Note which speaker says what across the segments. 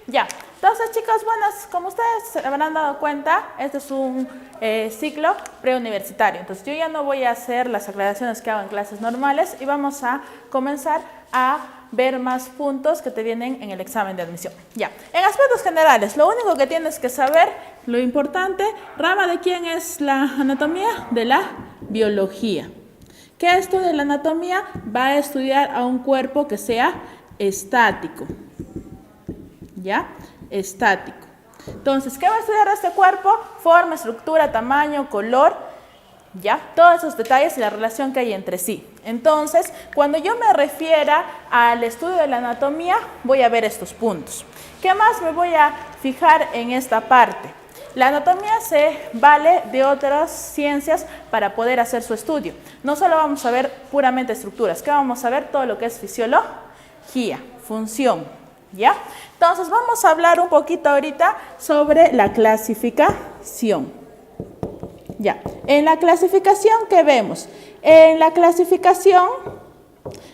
Speaker 1: Ya. Entonces, chicos, bueno, como ustedes se habrán dado cuenta, este es un ciclo preuniversitario. Entonces, yo ya no voy a hacer las aclaraciones que hago en clases normales y vamos a comenzar a ver más puntos que te vienen en el examen de admisión. Ya. En aspectos generales, lo único que tienes que saber, lo importante, rama de quién es la anatomía, de la biología. ¿Qué estudia la anatomía? Va a estudiar a un cuerpo que sea estático. ¿Ya? Estático. Entonces, ¿qué va a estudiar este cuerpo? Forma, estructura, tamaño, color, ¿ya? Todos esos detalles y la relación que hay entre sí. Entonces, cuando yo me refiera al estudio de la anatomía, voy a ver estos puntos. ¿Qué más me voy a fijar en esta parte? La anatomía se vale de otras ciencias para poder hacer su estudio. No solo vamos a ver puramente estructuras, que vamos a ver todo lo que es fisiología, función, ¿ya? Entonces vamos a hablar un poquito ahorita sobre la clasificación. Ya, en la clasificación, ¿qué vemos? En la clasificación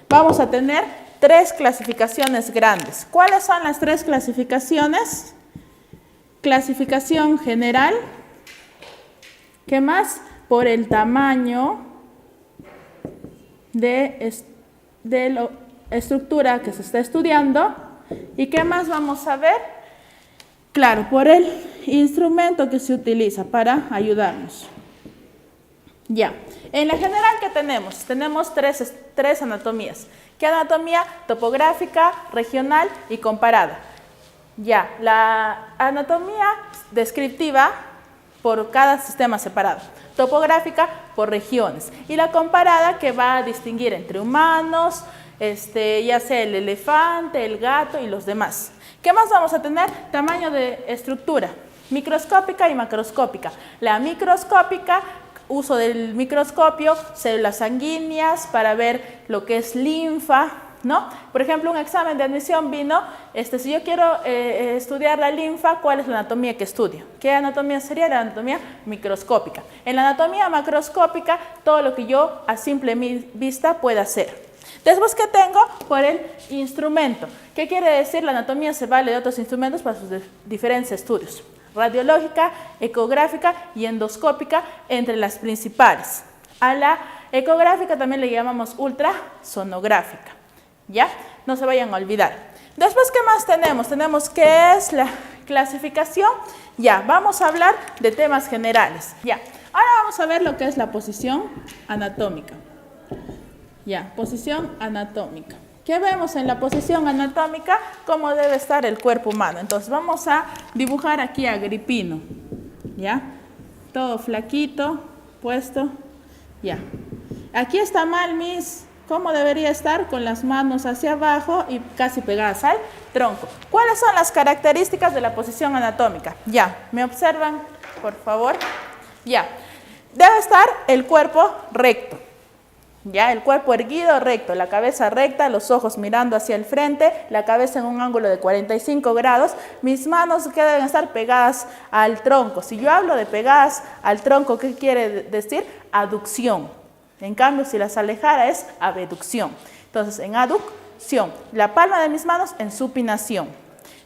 Speaker 1: vamos a tener 3 clasificaciones grandes. ¿Cuáles son las 3 clasificaciones? Clasificación general. ¿Qué más? Por el tamaño de la estructura que se está estudiando. ¿Y qué más vamos a ver? Claro, por el instrumento que se utiliza para ayudarnos. Ya, en la general, ¿qué tenemos? Tenemos tres anatomías. ¿Qué anatomía? Topográfica, regional y comparada. Ya, la anatomía descriptiva por cada sistema separado. Topográfica por regiones. Y la comparada que va a distinguir entre humanos, ya sea el elefante, el gato y los demás. ¿Qué más vamos a tener? Tamaño de estructura, microscópica y macroscópica. La microscópica, uso del microscopio, células sanguíneas para ver lo que es linfa, ¿no? Por ejemplo, un examen de admisión vino, si yo quiero estudiar la linfa, ¿cuál es la anatomía que estudio? ¿Qué anatomía sería? La anatomía microscópica. En la anatomía macroscópica, todo lo que yo a simple vista pueda hacer. Después, ¿qué tengo? Por el instrumento. ¿Qué quiere decir? La anatomía se vale de otros instrumentos para sus diferentes estudios. Radiológica, ecográfica y endoscópica, entre las principales. A la ecográfica también le llamamos ultrasonográfica. ¿Ya? No se vayan a olvidar. Después, ¿qué más tenemos? Tenemos qué es la clasificación. Ya, vamos a hablar de temas generales. Ya, ahora vamos a ver lo que es la posición anatómica. Ya, posición anatómica. ¿Qué vemos en la posición anatómica? ¿Cómo debe estar el cuerpo humano? Entonces vamos a dibujar aquí a Agripino. ¿Ya? Todo flaquito, puesto. Ya. Aquí está mal, Miss. ¿Cómo debería estar? Con las manos hacia abajo y casi pegadas al tronco. ¿Cuáles son las características de la posición anatómica? Ya, ¿me observan, por favor? Ya. Debe estar el cuerpo recto. Ya, el cuerpo erguido, recto, la cabeza recta, los ojos mirando hacia el frente, la cabeza en un ángulo de 45 grados. Mis manos que deben estar pegadas al tronco. Si yo hablo de pegadas al tronco, ¿qué quiere decir? Aducción. En cambio, si las alejara es abducción. Entonces, en aducción, la palma de mis manos en supinación.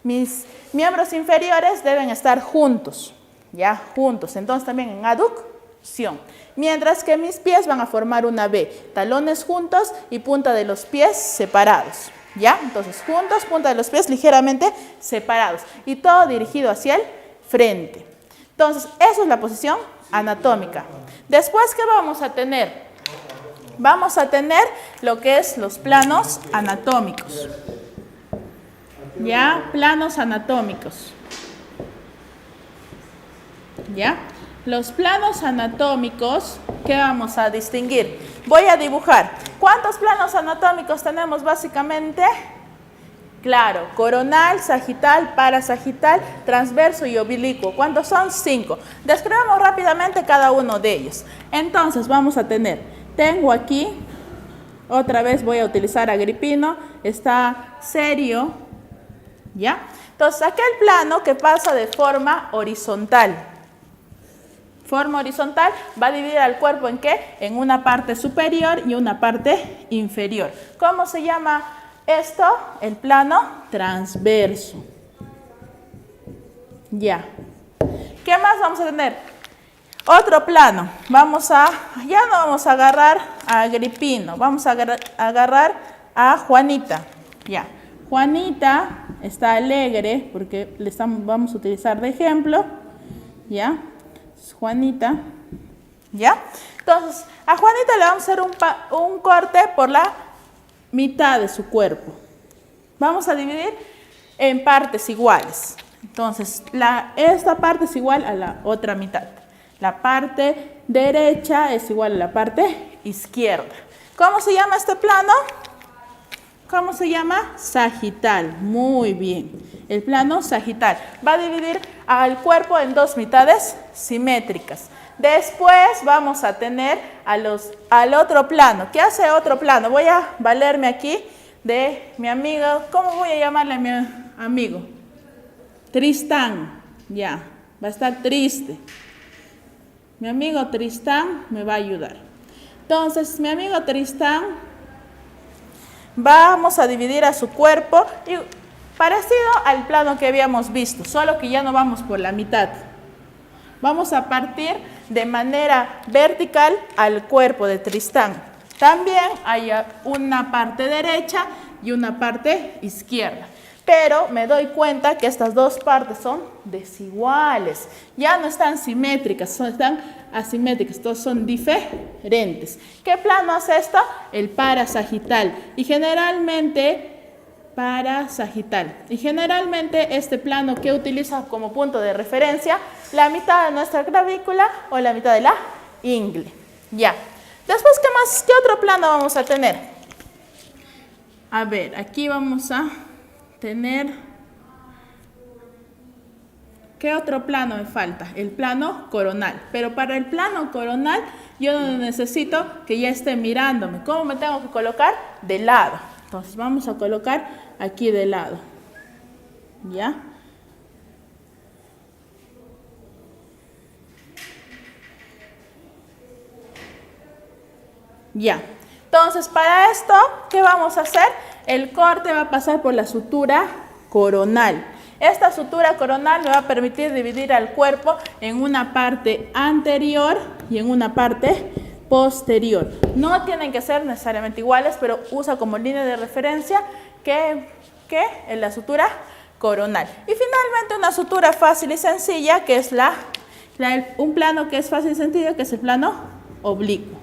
Speaker 1: Mis miembros inferiores deben estar juntos, ya, juntos. Entonces, también en aducción. Mientras que mis pies van a formar una V, talones juntos y punta de los pies separados, ¿ya? Entonces, juntos, punta de los pies ligeramente separados y todo dirigido hacia el frente. Entonces, eso es la posición anatómica. Después, ¿qué vamos a tener? Vamos a tener lo que es los planos anatómicos, ¿ya? Planos anatómicos, ¿ya? Los planos anatómicos, ¿qué vamos a distinguir? Voy a dibujar. ¿Cuántos planos anatómicos tenemos básicamente? Claro, coronal, sagital, parasagital, transverso y oblicuo. ¿Cuántos son? 5. Describamos rápidamente cada uno de ellos. Entonces vamos a tener, tengo aquí, otra vez voy a utilizar Agripino, está serio, ¿ya? Entonces aquel plano que pasa de forma horizontal. Forma horizontal va a dividir al cuerpo ¿en qué? En una parte superior y una parte inferior. ¿Cómo se llama esto? El plano transverso. Ya. ¿Qué más vamos a tener? Otro plano. Ya no vamos a agarrar a Agripino, vamos a agarrar a Juanita. Ya. Juanita está alegre porque vamos a utilizar de ejemplo. ¿Ya? Juanita. ¿Ya? Entonces, a Juanita le vamos a hacer un corte por la mitad de su cuerpo. Vamos a dividir en partes iguales. Entonces, esta parte es igual a la otra mitad. La parte derecha es igual a la parte izquierda. ¿Cómo se llama este plano? ¿Cómo se llama? Sagital. Muy bien. El plano sagital va a dividir al cuerpo en dos mitades simétricas. Después vamos a tener al otro plano. ¿Qué hace otro plano? Voy a valerme aquí de mi amigo. ¿Cómo voy a llamarle a mi amigo? Tristán. Ya, va a estar triste. Mi amigo Tristán me va a ayudar. Entonces, mi amigo Tristán, vamos a dividir a su cuerpo y parecido al plano que habíamos visto, solo que ya no vamos por la mitad. Vamos a partir de manera vertical al cuerpo de Tristán. También hay una parte derecha y una parte izquierda. Pero me doy cuenta que estas dos partes son desiguales. Ya no están simétricas, están asimétricas, todos son diferentes. ¿Qué plano es esto? El parasagital. Y generalmente este plano que utiliza como punto de referencia la mitad de nuestra clavícula o la mitad de la ingle. Ya. Después, ¿qué más? ¿Qué otro plano vamos a tener? A ver, aquí vamos a tener... ¿Qué otro plano me falta? El plano coronal. Pero para el plano coronal yo no necesito que ya esté mirándome. ¿Cómo me tengo que colocar? De lado. Entonces vamos a colocar aquí de lado. ¿Ya? Ya. Entonces, para esto, ¿qué vamos a hacer? El corte va a pasar por la sutura coronal. Esta sutura coronal me va a permitir dividir al cuerpo en una parte anterior y en una parte posterior. No tienen que ser necesariamente iguales, pero usa como línea de referencia que es la sutura coronal. Y finalmente una sutura fácil y sencilla, que es un plano que es fácil y sencillo, que es el plano oblicuo.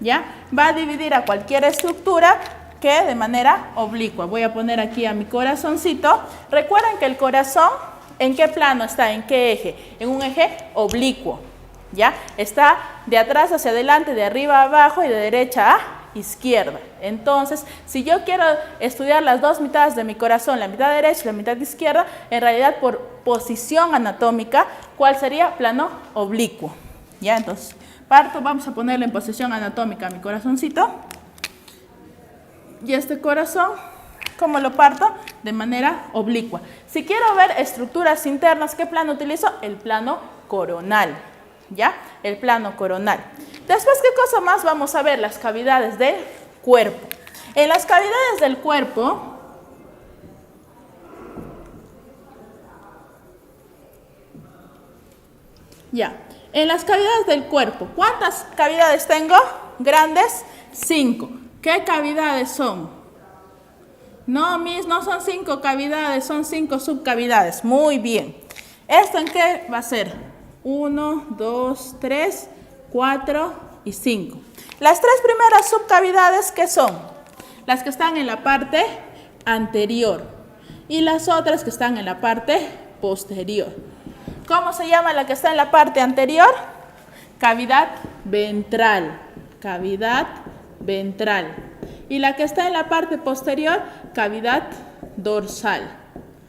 Speaker 1: ¿Ya? Va a dividir a cualquier estructura que de manera oblicua. Voy a poner aquí a mi corazoncito. Recuerden que el corazón, ¿en qué plano está? ¿En qué eje? En un eje oblicuo. ¿Ya? Está de atrás hacia adelante, de arriba a abajo y de derecha a izquierda. Entonces, si yo quiero estudiar las dos mitades de mi corazón, la mitad derecha y la mitad izquierda, en realidad por posición anatómica, ¿cuál sería? Plano oblicuo. ¿Ya? Entonces, vamos a ponerle en posición anatómica a mi corazoncito. Y este corazón, ¿cómo lo parto? De manera oblicua. Si quiero ver estructuras internas, ¿qué plano utilizo? El plano coronal. ¿Ya? El plano coronal. Después, ¿qué cosa más vamos a ver? Las cavidades del cuerpo. En las cavidades del cuerpo, ya. En las cavidades del cuerpo, ¿cuántas cavidades tengo? Grandes, 5. ¿Qué cavidades son? No, no son 5 cavidades, son 5 subcavidades. Muy bien. ¿Esto en qué va a ser? 1, 2, 3, 4 y 5. Las 3 primeras subcavidades, ¿qué son? Las que están en la parte anterior y las otras que están en la parte posterior. ¿Cómo se llama la que está en la parte anterior? Cavidad ventral. Cavidad ventral. Y la que está en la parte posterior, cavidad dorsal.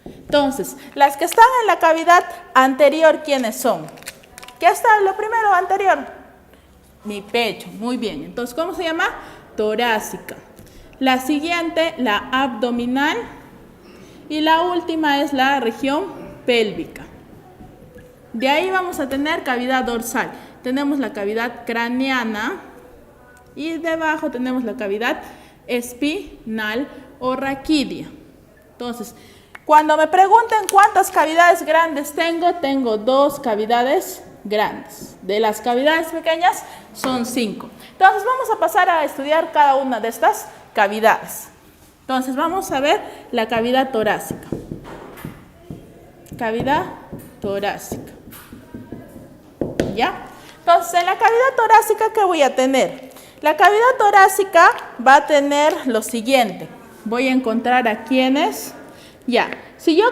Speaker 1: Entonces, las que están en la cavidad anterior, ¿quiénes son? ¿Qué está lo primero anterior? Mi pecho. Muy bien. Entonces, ¿cómo se llama? Torácica. La siguiente, la abdominal. Y la última es la región pélvica. De ahí vamos a tener cavidad dorsal. Tenemos la cavidad craneana y debajo tenemos la cavidad espinal o raquídea. Entonces, Cuando me pregunten cuántas cavidades grandes tengo 2 cavidades grandes. De las cavidades pequeñas son 5. Entonces vamos a pasar a estudiar cada una de estas cavidades. Entonces vamos a ver la cavidad torácica. Cavidad torácica. ¿Ya? Entonces en la cavidad torácica, ¿qué voy a tener? La cavidad torácica va a tener lo siguiente. Voy a encontrar a quienes. Ya, si yo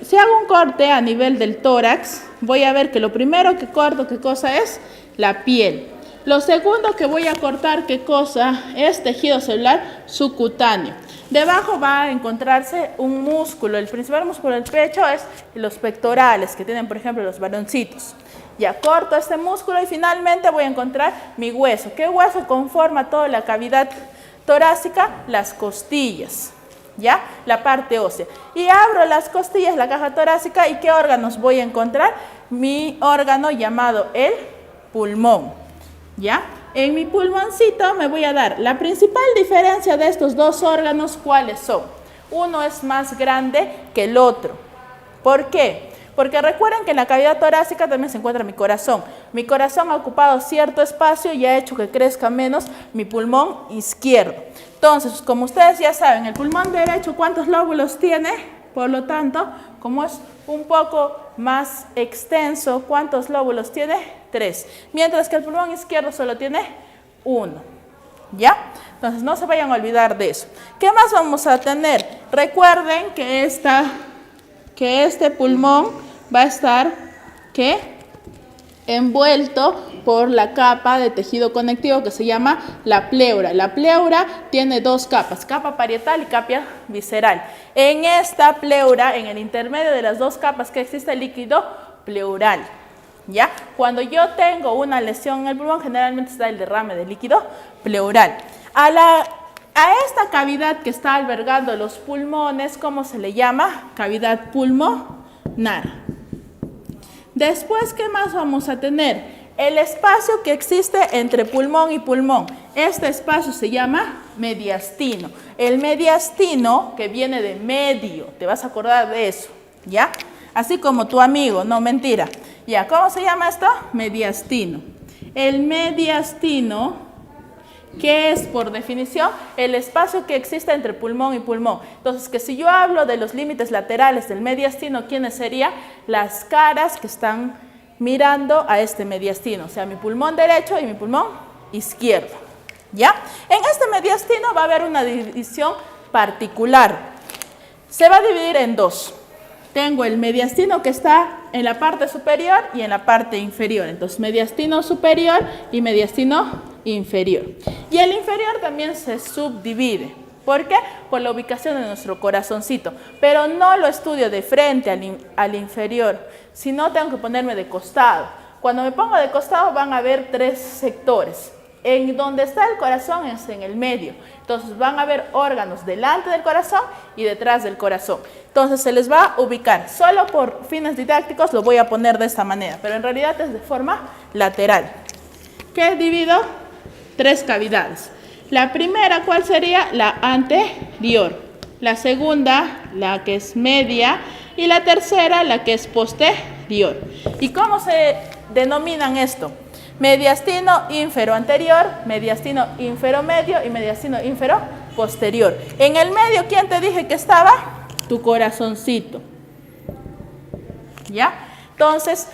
Speaker 1: si hago un corte a nivel del tórax, voy a ver que lo primero que corto, ¿qué cosa es? La piel. Lo segundo que voy a cortar, ¿qué cosa? Es tejido celular subcutáneo. Debajo va a encontrarse un músculo. El principal músculo del pecho es los pectorales, que tienen, por ejemplo, los varoncitos. Ya corto este músculo y finalmente voy a encontrar mi hueso. ¿Qué hueso conforma toda la cavidad torácica? Las costillas. ¿Ya? La parte ósea. Y abro las costillas, la caja torácica, ¿y qué órganos voy a encontrar? Mi órgano llamado el pulmón. ¿Ya? En mi pulmoncito me voy a dar la principal diferencia de estos 2 órganos, ¿cuáles son? Uno es más grande que el otro. ¿Por qué? Porque recuerden que en la cavidad torácica también se encuentra mi corazón. Mi corazón ha ocupado cierto espacio y ha hecho que crezca menos mi pulmón izquierdo. Entonces, como ustedes ya saben, el pulmón derecho, ¿cuántos lóbulos tiene? Por lo tanto, como es un poco más extenso, ¿cuántos lóbulos tiene? 3. Mientras que el pulmón izquierdo solo tiene 1. ¿Ya? Entonces, no se vayan a olvidar de eso. ¿Qué más vamos a tener? Recuerden que este pulmón va a estar, ¿qué? Envuelto por la capa de tejido conectivo que se llama la pleura. La pleura tiene 2 capas, capa parietal y capa visceral. En esta pleura, en el intermedio de las 2 capas, que existe el líquido pleural. ¿Ya? Cuando yo tengo una lesión en el pulmón, generalmente está el derrame de líquido pleural. A esta cavidad que está albergando los pulmones, ¿cómo se le llama? Cavidad pulmonar. Después, ¿qué más vamos a tener? El espacio que existe entre pulmón y pulmón. Este espacio se llama mediastino. El mediastino, que viene de medio, te vas a acordar de eso, ¿ya? Así como tu amigo, no, mentira. ¿Ya? ¿Cómo se llama esto? Mediastino. El mediastino, que es por definición el espacio que existe entre pulmón y pulmón. Entonces, que si yo hablo de los límites laterales del mediastino, ¿quiénes serían? Las caras que están mirando a este mediastino, o sea, mi pulmón derecho y mi pulmón izquierdo. ¿Ya? En este mediastino va a haber una división particular. Se va a dividir en 2. Tengo el mediastino que está en la parte superior y en la parte inferior. Entonces, mediastino superior y mediastino inferior. Y el inferior también se subdivide. ¿Por qué? Por la ubicación de nuestro corazoncito. Pero no lo estudio de frente al inferior, sino tengo que ponerme de costado. Cuando me pongo de costado van a haber 3 sectores. En donde está el corazón es en el medio. Entonces van a haber órganos delante del corazón y detrás del corazón. Entonces se les va a ubicar. Solo por fines didácticos lo voy a poner de esta manera, pero en realidad es de forma lateral. ¿Qué divido? 3 cavidades. La primera, ¿cuál sería? La anterior. La segunda, la que es media. Y la tercera, la que es posterior. ¿Y cómo se denominan esto? Mediastino ínfero anterior, mediastino ínfero medio y mediastino ínfero posterior. En el medio, ¿quién te dije que estaba? Tu corazoncito. ¿Ya? Entonces,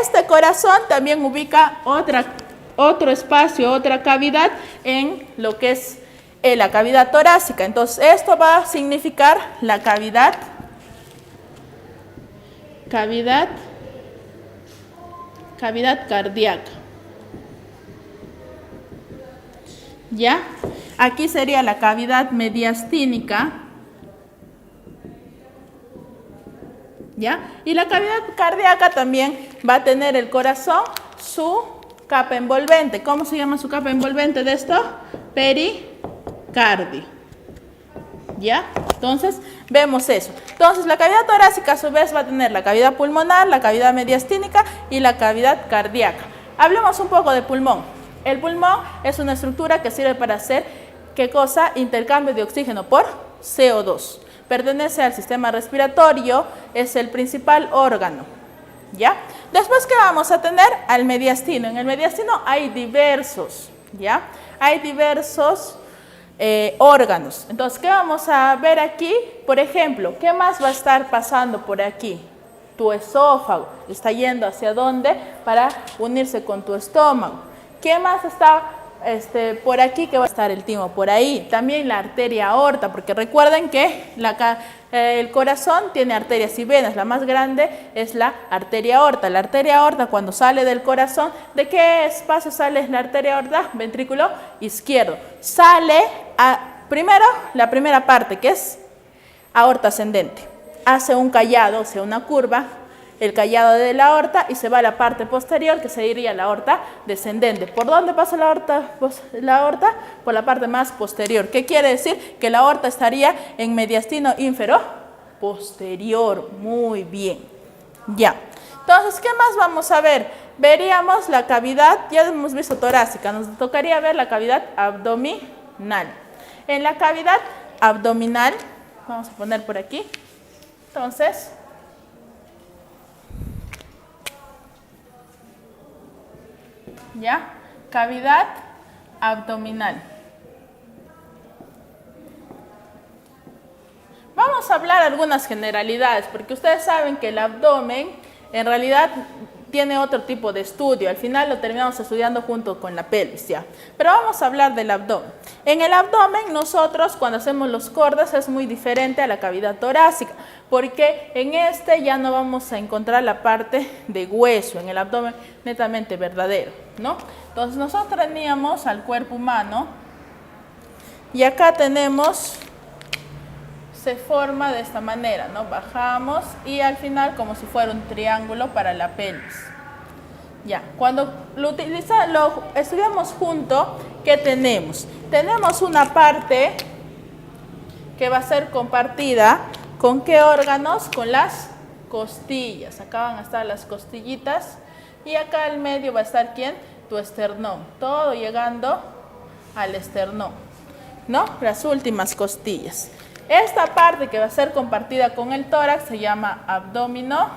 Speaker 1: este corazón también ubica otro espacio, otra cavidad en lo que es la cavidad torácica. Entonces, esto va a significar la cavidad cardíaca. ¿Ya? Aquí sería la cavidad mediastínica. ¿Ya? Y la cavidad cardíaca también va a tener el corazón, su capa envolvente. ¿Cómo se llama su capa envolvente de esto? Pericardio. ¿Ya? Entonces, vemos eso. Entonces, la cavidad torácica a su vez va a tener la cavidad pulmonar, la cavidad mediastínica y la cavidad cardíaca. Hablemos un poco de pulmón. El pulmón es una estructura que sirve para hacer, ¿qué cosa? Intercambio de oxígeno por CO2. pertenece al sistema respiratorio, es el principal órgano, ¿ya? Después, ¿qué vamos a tener? Al mediastino. En el mediastino hay diversos, ¿ya? Hay diversos órganos. Entonces, ¿qué vamos a ver aquí? Por ejemplo, ¿qué más va a estar pasando por aquí? Tu esófago está yendo hacia dónde para unirse con tu estómago. ¿Qué más está por aquí? Que va a estar el timo por ahí. También la arteria aorta, porque recuerden que el corazón tiene arterias y venas. La más grande es la arteria aorta. La arteria aorta, cuando sale del corazón, ¿de qué espacio sale la arteria aorta? Ventrículo izquierdo. Sale primero la primera parte, que es aorta ascendente. Hace un callado, o sea, una curva, el callado de la aorta, y se va a la parte posterior, que sería la aorta descendente. ¿Por dónde pasa la aorta? Por la parte más posterior. ¿Qué quiere decir? Que la aorta estaría en mediastino inferior posterior. Muy bien. Ya. Entonces, ¿qué más vamos a ver? Veríamos la cavidad, ya hemos visto torácica, nos tocaría ver la cavidad abdominal. En la cavidad abdominal, vamos a poner por aquí, entonces, ¿ya? Cavidad abdominal. Vamos a hablar algunas generalidades, porque ustedes saben que el abdomen en realidad tiene otro tipo de estudio. Al final lo terminamos estudiando junto con la pelvis, ¿ya? Pero vamos a hablar del abdomen. En el abdomen nosotros, cuando hacemos los cordes, es muy diferente a la cavidad torácica, porque en ya no vamos a encontrar la parte de hueso, en el abdomen netamente verdadero, ¿no? Entonces nosotros teníamos al cuerpo humano y acá tenemos, se forma de esta manera, ¿no? Bajamos y al final como si fuera un triángulo para la pelvis. Ya, cuando lo estudiamos junto, ¿qué tenemos? Tenemos una parte que va a ser compartida, ¿con qué órganos? Con las costillas. Acá van a estar las costillitas y acá al medio va a estar ¿quién? Tu esternón. Todo llegando al esternón, ¿no? Las últimas costillas. Esta parte que va a ser compartida con el tórax se llama abdomino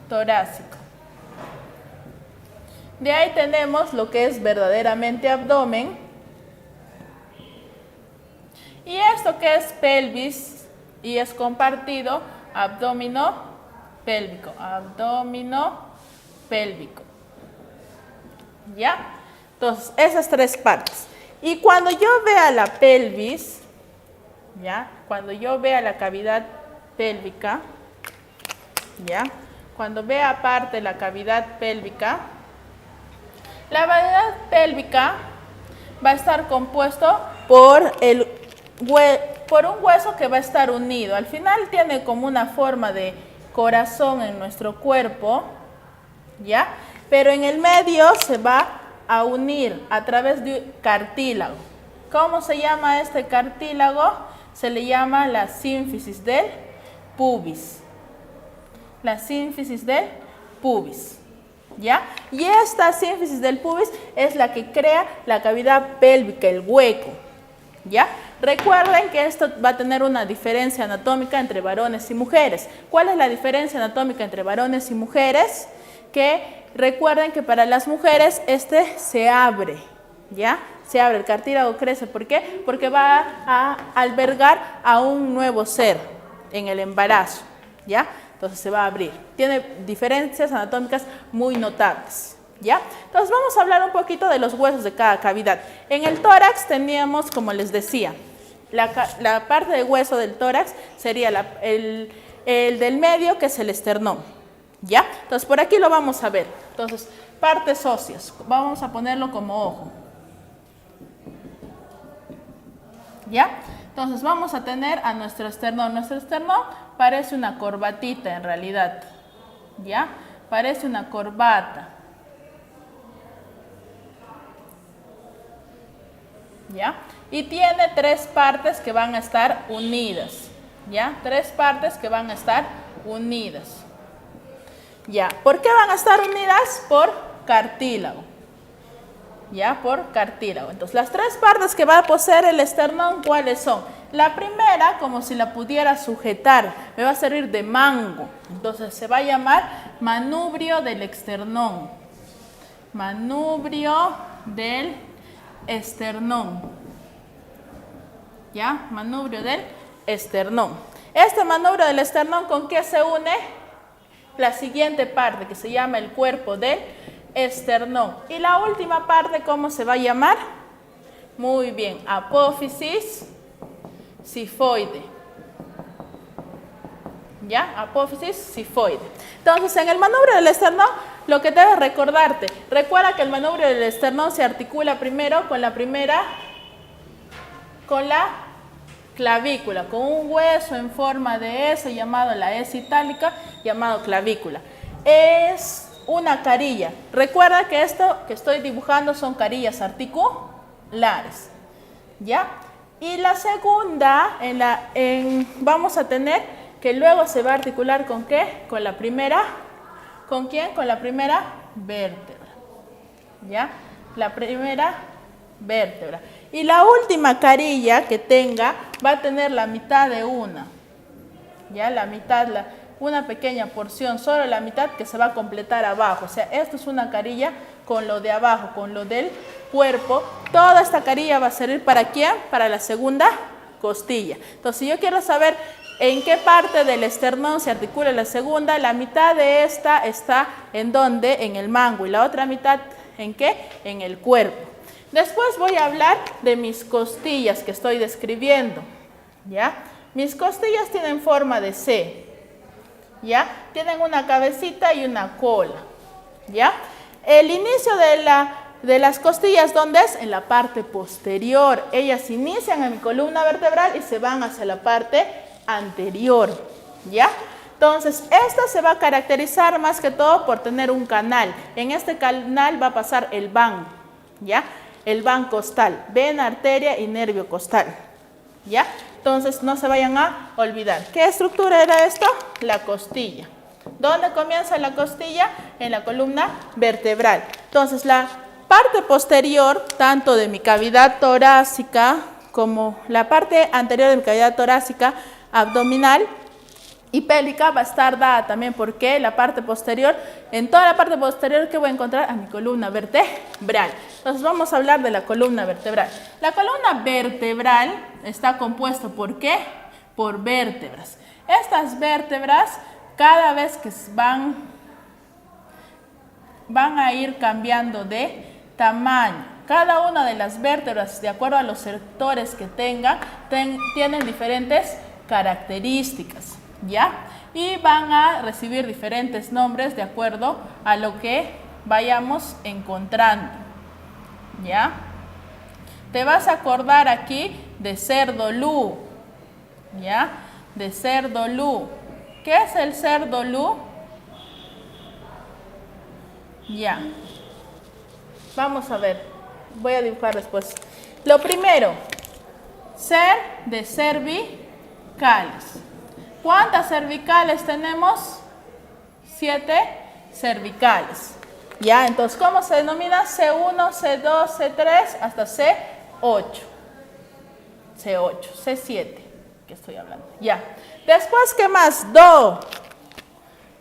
Speaker 1: torácico. De ahí tenemos lo que es verdaderamente abdomen. Y esto que es pelvis y es compartido, abdomino pélvico. Abdomino pélvico. ¿Ya? Entonces, esas tres partes. Y cuando yo vea la pelvis, ¿ya? Cuando yo vea la cavidad pélvica, ¿ya? Cuando vea aparte la cavidad pélvica, la cavidad pélvica va a estar compuesto por un hueso que va a estar unido. Al final tiene como una forma de corazón en nuestro cuerpo, ¿ya? Pero en el medio se va a unir a través de cartílago. ¿Cómo se llama este cartílago? Se le llama la sínfisis del pubis. La sínfisis del pubis, ¿ya? Y esta sínfisis del pubis es la que crea la cavidad pélvica, el hueco, ¿ya? Recuerden que esto va a tener una diferencia anatómica entre varones y mujeres. ¿Cuál es la diferencia anatómica entre varones y mujeres? Que recuerden que para las mujeres se abre, ¿ya? Se abre, el cartílago crece. ¿Por qué? Porque va a albergar a un nuevo ser en el embarazo, ¿ya? Entonces se va a abrir. Tiene diferencias anatómicas muy notables, ¿ya? Entonces vamos a hablar un poquito de los huesos de cada cavidad. En el tórax teníamos, como les decía, la parte de hueso del tórax sería el del medio, que es el esternón, ¿ya? Entonces por aquí lo vamos a ver. Entonces, partes óseas, vamos a ponerlo como ojo, ¿ya? Entonces vamos a tener a nuestro esternón. Nuestro esternón parece una corbatita en realidad, ¿ya? Parece una corbata, ¿ya? Y tiene tres partes que van a estar unidas, ¿ya? Tres partes que van a estar unidas, ¿ya? ¿Por qué van a estar unidas? Por cartílago, ¿ya? Por cartílago. Entonces, las tres partes que va a poseer el esternón, ¿cuáles son? La primera, como si la pudiera sujetar, me va a servir de mango. Entonces se va a llamar manubrio del esternón. Manubrio del esternón. ¿Ya? Manubrio del esternón. Este manubrio del esternón, ¿con qué se une? La siguiente parte, que se llama el cuerpo del esternón. Y la última parte, ¿cómo se va a llamar? Muy bien, apófisis cifoide. ¿Ya? Apófisis cifoide. Entonces, en el manubrio del esternón, lo que debes recordarte, recuerda que el manubrio del esternón se articula primero con la clavícula, con un hueso en forma de S llamado la S itálica, llamado clavícula. Es una carilla. Recuerda que esto que estoy dibujando son carillas articulares. ¿Ya? Y la segunda, vamos a tener que luego se va a articular ¿con qué? Con la primera, ¿con quién? Con la primera vértebra. ¿Ya? La primera vértebra. Y la última carilla que tenga va a tener la mitad de una. ¿Ya? La mitad, una pequeña porción, solo la mitad que se va a completar abajo. O sea, esto es una carilla con lo de abajo, con lo del cuerpo. Toda esta carilla va a servir ¿para quién? Para la segunda costilla. Entonces, si yo quiero saber en qué parte del esternón se articula la segunda, la mitad de esta está ¿en dónde? En el mango. Y la otra mitad, ¿en qué? En el cuerpo. Después voy a hablar de mis costillas que estoy describiendo. ¿Ya? Mis costillas tienen forma de C. ¿Ya? Tienen una cabecita y una cola. ¿Ya? El inicio de las costillas, ¿dónde es? En la parte posterior. Ellas inician en mi columna vertebral y se van hacia la parte anterior. ¿Ya? Entonces, esta se va a caracterizar más que todo por tener un canal. En este canal va a pasar el van. ¿Ya? El van costal, vena, arteria y nervio costal. ¿Ya? Entonces, no se vayan a olvidar. ¿Qué estructura era esto? La costilla. ¿Dónde comienza la costilla? En la columna vertebral. Entonces, la parte posterior, tanto de mi cavidad torácica como la parte anterior de mi cavidad torácica, abdominal y pélvica, va a estar dada también porque la parte posterior, en toda la parte posterior que voy a encontrar a mi columna vertebral. Entonces vamos a hablar de la columna vertebral. La columna vertebral está compuesta ¿por qué? Por vértebras. Estas vértebras cada vez que van a ir cambiando de tamaño. Cada una de las vértebras, de acuerdo a los sectores que tengan, tienen diferentes características. ¿Ya? Y van a recibir diferentes nombres de acuerdo a lo que vayamos encontrando. ¿Ya? Te vas a acordar aquí de cerdolú. ¿Ya? De cerdolú. ¿Qué es el cerdolú? Ya. Vamos a ver. Voy a dibujar después. Lo primero, de cervicales. ¿Cuántas cervicales tenemos? 7 cervicales. ¿Ya? Entonces, ¿cómo se denomina? C1, C2, C3 hasta C8. C8, C7, que estoy hablando. Ya. Después, ¿qué más?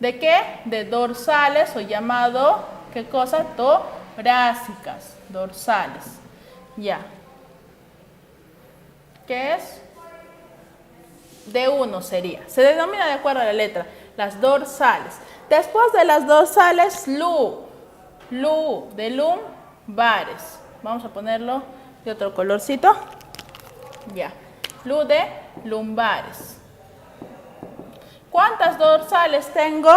Speaker 1: ¿De qué? De dorsales o llamado, ¿qué cosa? Torácicas, dorsales. Ya. ¿Qué es? D1 sería. Se denomina de acuerdo a la letra. Las dorsales. Después de las dorsales, de lumbares. Vamos a ponerlo de otro colorcito. Ya. De lumbares. ¿Cuántas dorsales tengo?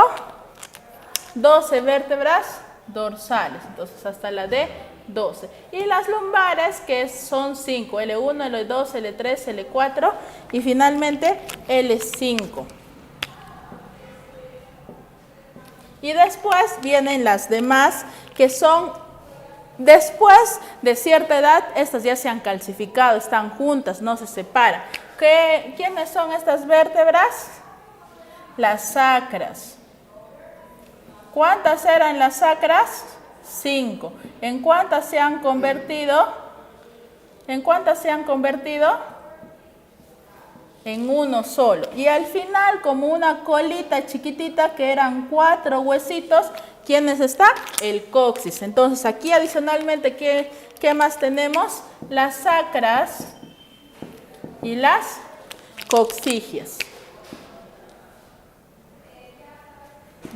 Speaker 1: 12 vértebras dorsales. Entonces, hasta la D12. Y las lumbares, que son 5. L1, L2, L3, L4 y finalmente L5. Y después vienen las demás, que son después de cierta edad, estas ya se han calcificado, están juntas, no se separan. ¿Quiénes son estas vértebras? Las sacras. ¿Cuántas eran las sacras? 5. ¿En cuántas se han convertido? ¿En cuántas se han convertido? en uno solo. Y al final, como una colita chiquitita, que eran 4 huesitos, ¿quiénes están? El coxis. Entonces, aquí adicionalmente, ¿qué más tenemos? Las sacras y las coxigias.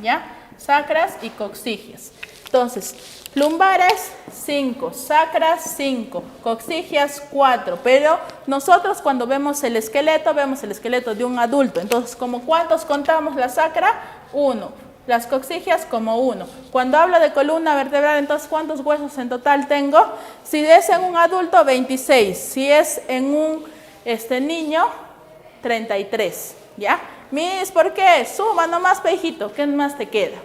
Speaker 1: ¿Ya? Sacras y coxigias. Entonces, lumbares 5, sacras 5, coxigias 4. Pero nosotros cuando vemos el esqueleto de un adulto. Entonces, ¿como cuántos contamos la sacra? 1. Las coxigias como 1. Cuando hablo de columna vertebral, entonces, ¿cuántos huesos en total tengo? Si es en un adulto, 26. Si es en un niño, 33. ¿Ya? Mis, ¿por qué? Suma nomás, pejito. ¿Qué más te queda?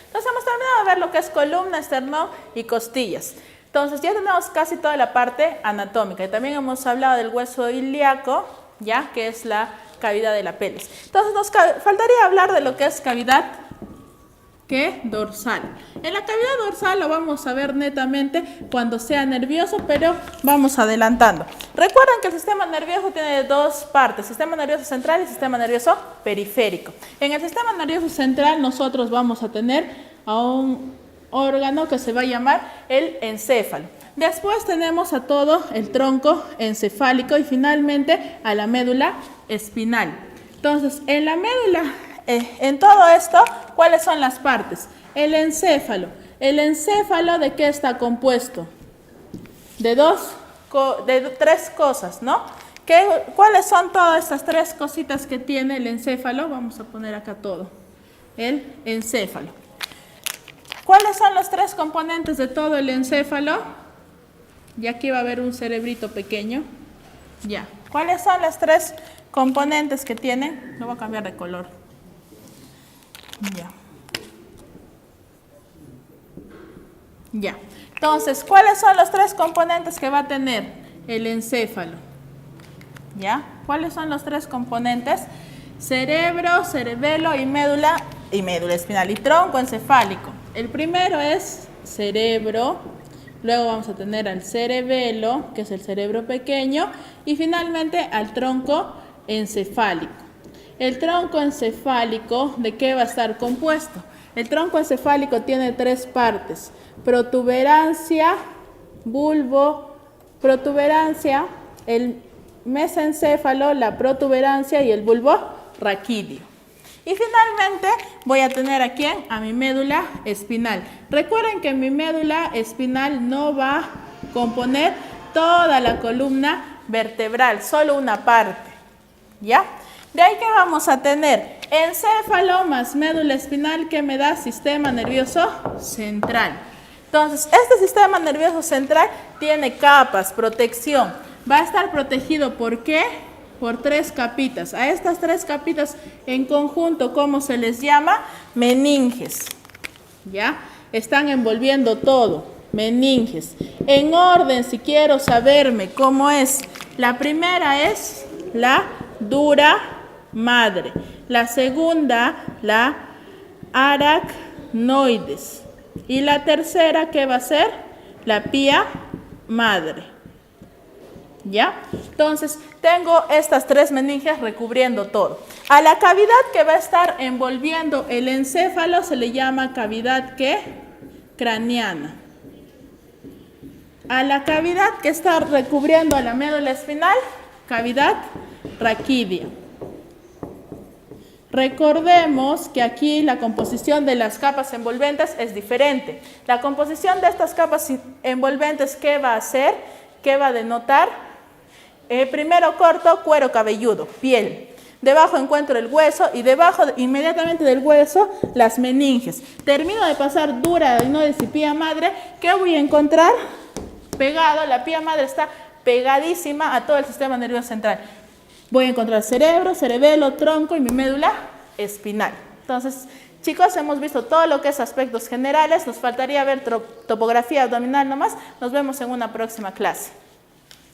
Speaker 1: Entonces, hemos terminado de ver lo que es columna, esternón y costillas. Entonces, ya tenemos casi toda la parte anatómica. Y también hemos hablado del hueso ilíaco, ¿ya? Que es la cavidad de la pelvis. Entonces, nos faltaría hablar de lo que es cavidad dorsal. En la cavidad dorsal lo vamos a ver netamente cuando sea nervioso, pero vamos adelantando. Recuerden que el sistema nervioso tiene 2 partes, sistema nervioso central y sistema nervioso periférico. En el sistema nervioso central nosotros vamos a tener a un órgano que se va a llamar el encéfalo. Después tenemos a todo el tronco encefálico y finalmente a la médula espinal. Entonces, en la médula, en todo esto, ¿cuáles son las partes? El encéfalo. ¿El encéfalo de qué está compuesto? De 3 cosas, ¿no? ¿Cuáles son todas estas 3 cositas que tiene el encéfalo? Vamos a poner acá todo. El encéfalo. ¿Cuáles son los 3 componentes de todo el encéfalo? Y aquí va a haber un cerebrito pequeño. Ya. ¿Cuáles son las 3 componentes que tienen? Lo voy a cambiar de color. Ya. Ya. Entonces, ¿cuáles son los 3 componentes que va a tener el encéfalo? ¿Ya? ¿Cuáles son los 3 componentes? Cerebro, cerebelo y médula espinal y tronco encefálico. El primero es cerebro, luego vamos a tener al cerebelo, que es el cerebro pequeño, y finalmente al tronco encefálico. El tronco encefálico, ¿de qué va a estar compuesto? El tronco encefálico tiene 3 partes: protuberancia, bulbo, protuberancia, el mesencéfalo, la protuberancia y el bulbo raquídeo. Y finalmente voy a tener aquí a mi médula espinal. Recuerden que mi médula espinal no va a componer toda la columna vertebral, solo una parte. ¿Ya? De ahí que vamos a tener encéfalo más médula espinal, que me da sistema nervioso central. Entonces, este sistema nervioso central tiene capas, protección. Va a estar protegido, ¿por qué? Por 3 capitas. A estas 3 capitas en conjunto, ¿cómo se les llama? Meninges. ¿Ya? Están envolviendo todo. Meninges. En orden, si quiero saberme cómo es. La primera es la dura madre. La segunda, la aracnoides. Y la tercera, ¿qué va a ser? La pía madre. ¿Ya? Entonces, tengo estas 3 meninges recubriendo todo. A la cavidad que va a estar envolviendo el encéfalo se le llama cavidad, ¿qué? Craneana. A la cavidad que está recubriendo a la médula espinal, cavidad raquídea. Recordemos que aquí la composición de las capas envolventes es diferente. La composición de estas capas envolventes, ¿qué va a hacer? ¿Qué va a denotar? Primero corto, cuero cabelludo, piel. Debajo encuentro el hueso y debajo, inmediatamente del hueso, las meninges. Termino de pasar dura adenoides y pía madre. ¿Qué voy a encontrar? Pegado, la pía madre está pegadísima a todo el sistema nervioso central. Voy a encontrar cerebro, cerebelo, tronco y mi médula espinal. Entonces, chicos, hemos visto todo lo que es aspectos generales. Nos faltaría ver topografía abdominal nomás. Nos vemos en una próxima clase.